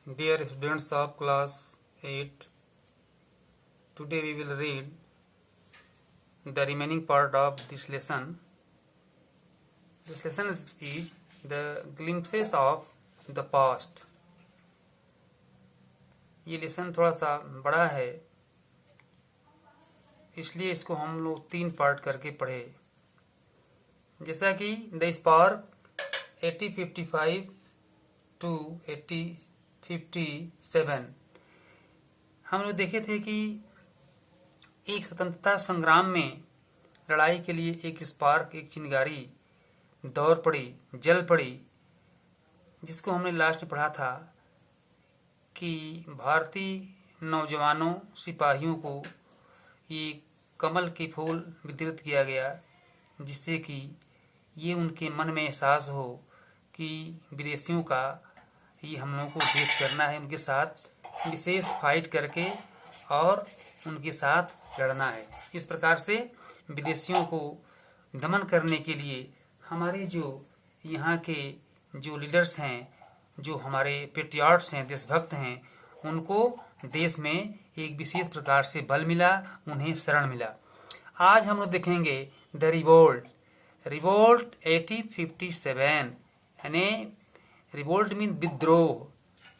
Dear students of class 8, today we will read the remaining part of this lesson. This lesson is the glimpses of the past. ये lesson थोड़ा सा बड़ा है, इसलिए इसको हम लोग 3 पार्ट करके पढ़े। जैसा कि द स्पार्क 1855 टू 1857 हम लोग देखे थे कि एक स्वतंत्रता संग्राम में लड़ाई के लिए एक स्पार्क, एक चिंगारी दौड़ पड़ी, जल पड़ी, जिसको हमने लास्ट में पढ़ा था कि भारतीय नौजवानों सिपाहियों को ये कमल के फूल वितरित किया गया, जिससे कि ये उनके मन में एहसास हो कि विदेशियों का ये हम लोगों को भेद करना है, उनके साथ विशेष फाइट करके और उनके साथ लड़ना है। इस प्रकार से विदेशियों को दमन करने के लिए हमारे जो यहाँ के जो लीडर्स हैं, जो हमारे पेट्रियाट्स हैं, देशभक्त हैं, उनको देश में एक विशेष प्रकार से बल मिला, उन्हें शरण मिला। आज हम लोग देखेंगे द रिवोल्ट 1857, यानी रिवोल्ट मीन विद्रोह,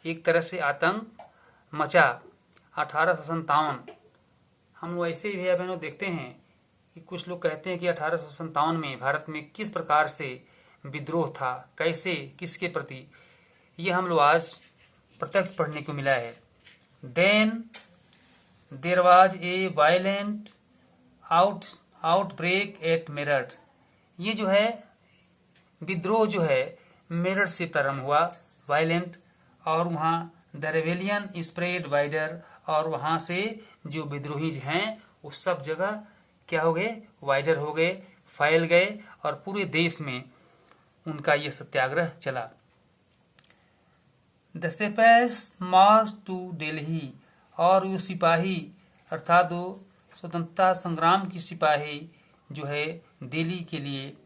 एक तरह से आतंक मचा 1857। हम लोग ऐसे ही भैया बहनों देखते हैं कि कुछ लोग कहते हैं कि 1857 में भारत में किस प्रकार से विद्रोह था, कैसे, किसके प्रति, ये हम लोग आज प्रत्यक्ष पढ़ने को मिला है। Then there was a violent outbreak at Meerut. ये जो है विद्रोह जो है मेरठ से प्रारंभ हुआ, वायलेंट, और वहाँ द रेवेलियन स्प्रेड वाइडर, और वहाँ से जो विद्रोही हैं वो सब जगह क्या हो गए, वाइडर हो गए, फैल गए, और पूरे देश में उनका ये सत्याग्रह चला। द सिपाहीज मार्च टू दिल्ली, और वो सिपाही अर्थात वो स्वतंत्रता संग्राम की सिपाही जो है दिल्ली के लिए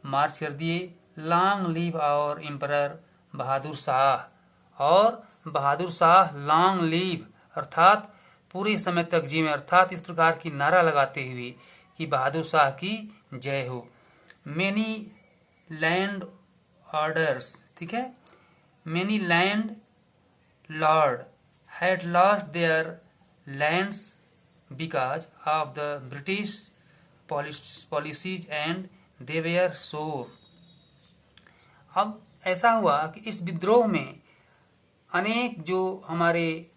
मार्च कर दिए। Long live our emperor Bahadur Shah, और बहादुर शाह लॉन्ग लिव अर्थात पूरे समय तक जीवे, अर्थात इस प्रकार की नारा लगाते हुए कि बहादुर शाह की जय हो। मेनी लैंड ऑर्डर्स, ठीक है, many land Lord had lost their lands because of the British policies and they were sore. अब ऐसा हुआ कि इस विद्रोह में अनेक जो हमारे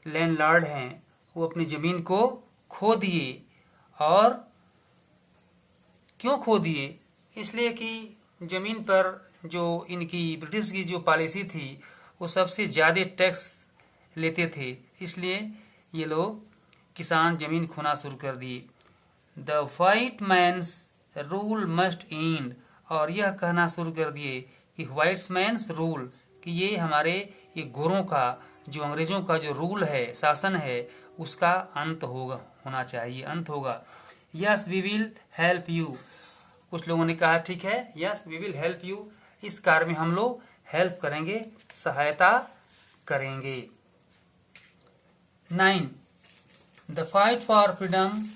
लैंडलॉर्ड हैं वो अपनी जमीन को खो दिए। और क्यों खो दिए? इसलिए कि जमीन पर जो इनकी ब्रिटिश की जो पॉलिसी थी वो सबसे ज़्यादा टैक्स लेते थे, इसलिए ये लोग किसान जमीन खोना शुरू कर दिए। The white man's rule must end, और यह कहना शुरू कर दिए कि व्हाइट मैन्स रूल, कि ये हमारे ये गोरों का जो अंग्रेजों का जो रूल है, शासन है, उसका अंत होना चाहिए, अंत होगा। Yes we will help you, कुछ लोगों ने कहा ठीक है, yes we will help you, इस कार्य में हम लोग हेल्प करेंगे, सहायता करेंगे। 9. The fight for freedom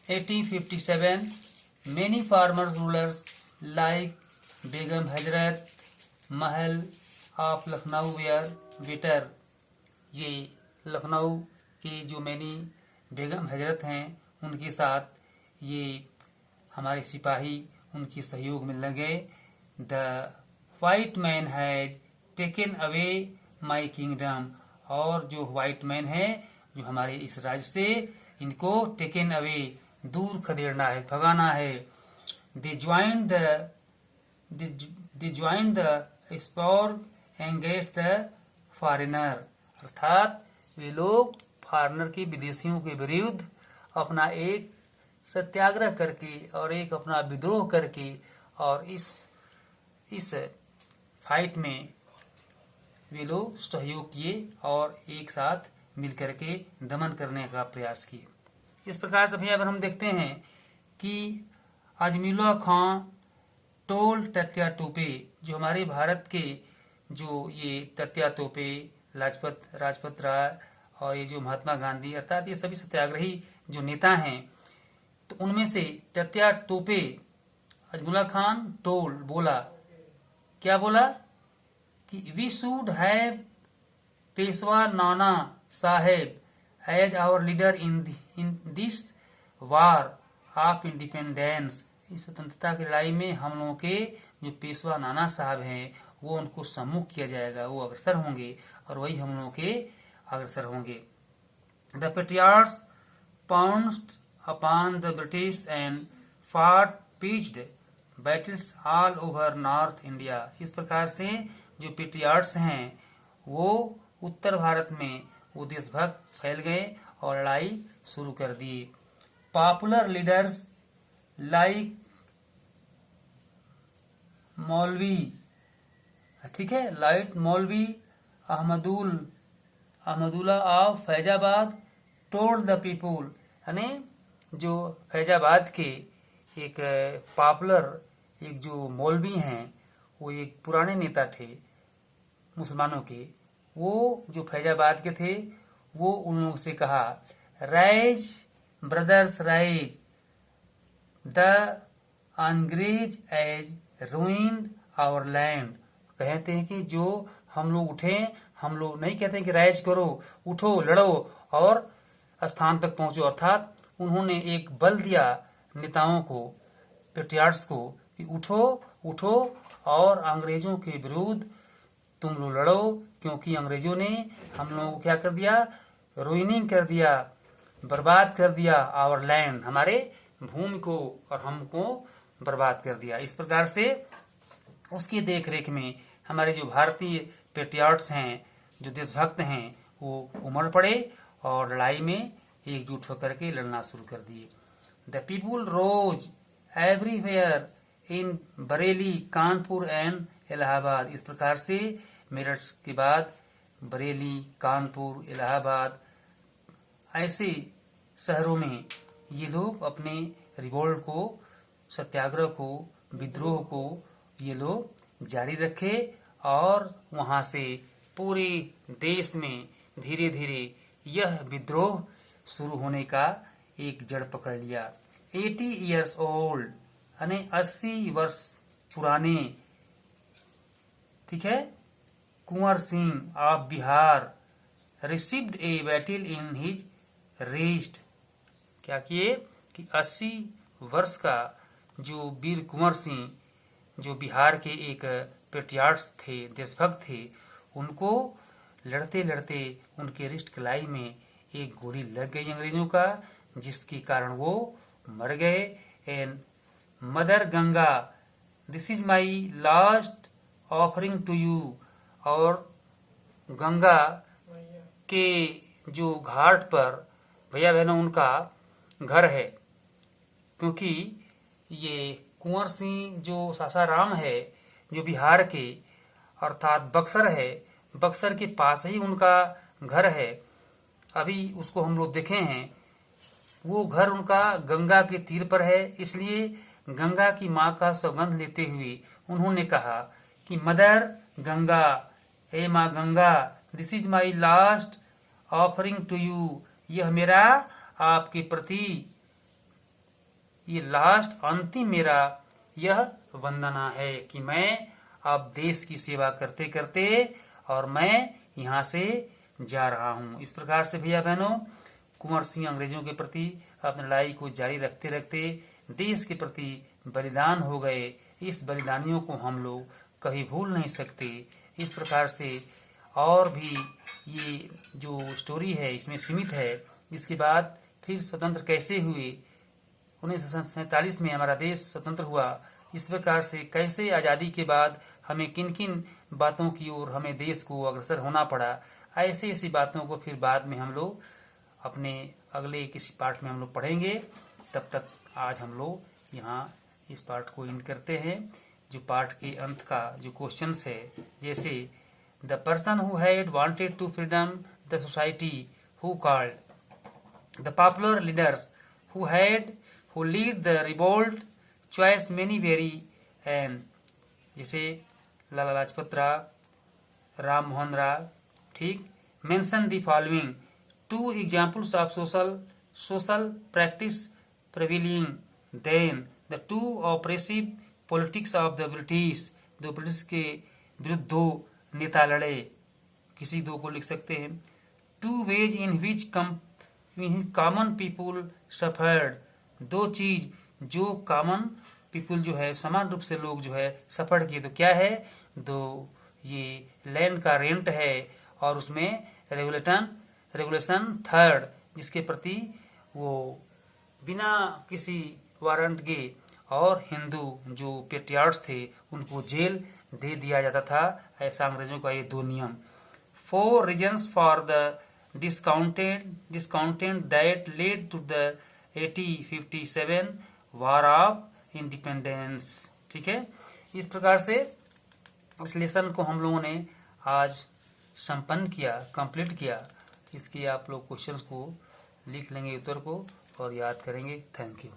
1857. Many farmers rulers like Begum Hazrat Mahal of Lucknow were bitter. ये लखनऊ के जो मैनी बेगम हजरत हैं उनके साथ ये हमारे सिपाही उनके सहयोग में लगे। The white man has taken away my kingdom, और जो व्हाइट मैन है जो हमारे इस राज्य से, इनको टेकन अवे दूर खदेड़ना है, भगाना है। They join the spar engage the foreigner, अर्थात वे लोग फॉरेनर के, विदेशियों के विरुद्ध अपना एक सत्याग्रह करके और एक अपना विद्रोह करके और इस फाइट में वे लोग सहयोग किए और एक साथ मिलकर के दमन करने का प्रयास किए। इस प्रकार से भैया हम देखते हैं कि अजमीला खान टोल टत्या टोपे, जो हमारे भारत के जो ये तत्या तोपे, राजपत राय और ये जो महात्मा गांधी, अर्थात ये सभी सत्याग्रही जो नेता हैं, तो उनमें से तत्या तोपे अजमुल्ला खान बोला, क्या बोला कि we should have Peshwa Nana Saheb as our leader in this war of independence. इस स्वतंत्रता की लड़ाई में हम लोगों के जो पेशवा नाना साहब हैं वो उनको सम्मुख किया जाएगा, वो अग्रसर होंगे और वही हम लोगों के अग्रसर होंगे। The patriots pounced upon the British and fought pitched battles all over North India। इस प्रकार से जो पेट्रियार्ड्स हैं वो उत्तर भारत में वो देशभक्त फैल गए और लड़ाई शुरू कर दी। पॉपुलर लीडर्स लाइक मौलवी, ठीक है, लाइट मौलवी Ahmadullah of Faizabad told the people, यानी जो फैजाबाद के एक पॉपुलर एक जो मौलवी हैं, वो एक पुराने नेता थे मुसलमानों के, वो जो फैजाबाद के थे वो उन लोगों से कहा, राइज ब्रदर्स राइज, द अंग्रेज एज रूइंड आवर लैंड। कहते हैं कि जो हम लोग उठे, हम लोग नहीं कहते हैं कि राइज करो, उठो, लड़ो और स्थान तक पहुंचो, अर्थात उन्होंने एक बल दिया नेताओं को, पेट्रियार्ड्स को, कि उठो उठो और अंग्रेजों के विरुद्ध तुम लोग लड़ो, क्योंकि अंग्रेजों ने हम लोगों को क्या कर दिया, रुइनिंग कर दिया, बर्बाद कर दिया, आवर लैंड, हमारे भूमि को और हमको बर्बाद कर दिया। इस प्रकार से उसकी देखरेख में हमारे जो भारतीय पेट्रियार्ड्स हैं, जो देशभक्त हैं, वो उमड़ पड़े और लड़ाई में एकजुट होकर के लड़ना शुरू कर दिए। The people rose everywhere in Bareilly, Kanpur and Allahabad. इस प्रकार से मेरठ के बाद बरेली, कानपुर, इलाहाबाद ऐसे शहरों में ये लोग अपने रिवोल्ट को, सत्याग्रह को, विद्रोह को ये लोग जारी रखे और वहां से पूरे देश में धीरे धीरे यह विद्रोह शुरू होने का एक जड़ पकड़ लिया। 80 years old, यानी 80 वर्ष पुराने, ठीक है, Kunwar Singh of Bihar received a battle in his rest. क्या किए कि 80 वर्ष का जो वीर कुंवर सिंह, जो बिहार के एक पेट्रियार्ड्स थे, देशभक्त थे, उनको लड़ते लड़ते उनके रिस्ट कलाई में एक गोली लग गई अंग्रेजों का, जिसके कारण वो मर गए। And mother Ganga, this is my last offering to you. और गंगा के जो घाट पर भैया बहनों उनका घर है, क्योंकि ये कुंवर सिंह जो सासाराम है, जो बिहार के अर्थात बक्सर है, बक्सर के पास ही उनका घर है। अभी उसको हम लोग देखे हैं, वो घर उनका गंगा के तीर पर है। इसलिए गंगा की माँ का सौगंध लेते हुए उन्होंने कहा कि मदर गंगा, हे माँ Ganga, this is my last offering to you, यह मेरा आपके प्रति ये लास्ट अंतिम मेरा यह वंदना है कि मैं अब देश की सेवा करते करते और मैं यहाँ से जा रहा हूँ। इस प्रकार से भैया बहनों कुंवर सिंह अंग्रेजों के प्रति अपनी लड़ाई को जारी रखते रखते देश के प्रति बलिदान हो गए। इस बलिदानियों को हम लोग कभी भूल नहीं सकते। इस प्रकार से और भी ये जो स्टोरी है इसमें सीमित है। इसके बाद फिर स्वतंत्र कैसे हुए, 1947 में हमारा देश स्वतंत्र हुआ, इस प्रकार से कैसे आज़ादी के बाद हमें किन किन बातों की ओर हमें देश को अग्रसर होना पड़ा, ऐसी ऐसी बातों को फिर बाद में हम लोग अपने अगले किसी पार्ट में हम लोग पढ़ेंगे। तब तक आज हम लोग यहाँ इस पार्ट को एंड करते हैं। जो पार्ट के अंत का जो क्वेश्चंस है, जैसे the person who had wanted to freedom the society who called the popular leaders who lead the revolt choice many very and, जैसे लाला लाजपत राय, राम मोहन राय। ठीक, mention the following 2 examples of social practice prevailing then the 2 oppressive politics of the British. दो British के विरुद्ध 2 नेता लड़े, किसी 2 को लिख सकते हैं। 2 ways in which common people suffered. 2 चीज जो कॉमन पीपुल जो है, समान रूप से लोग जो है सफर किए। तो क्या है? 2 ये लैंड का रेंट है और उसमें रेगुलेशन 3rd जिसके प्रति वो बिना किसी वारंट के और हिंदू जो पेट्रियार्ड्स थे उनको जेल दे दिया जाता था। ऐसा अंग्रेजों का ये 2 नियम। 4 reasons for the discontent that led to the 1857 war of independence. ठीक है, इस प्रकार से इस लेसन को हम लोगों ने आज संपन्न किया, कंप्लीट किया। इसके आप लोग क्वेश्चंस को लिख लेंगे, उत्तर को, और याद करेंगे। Thank you.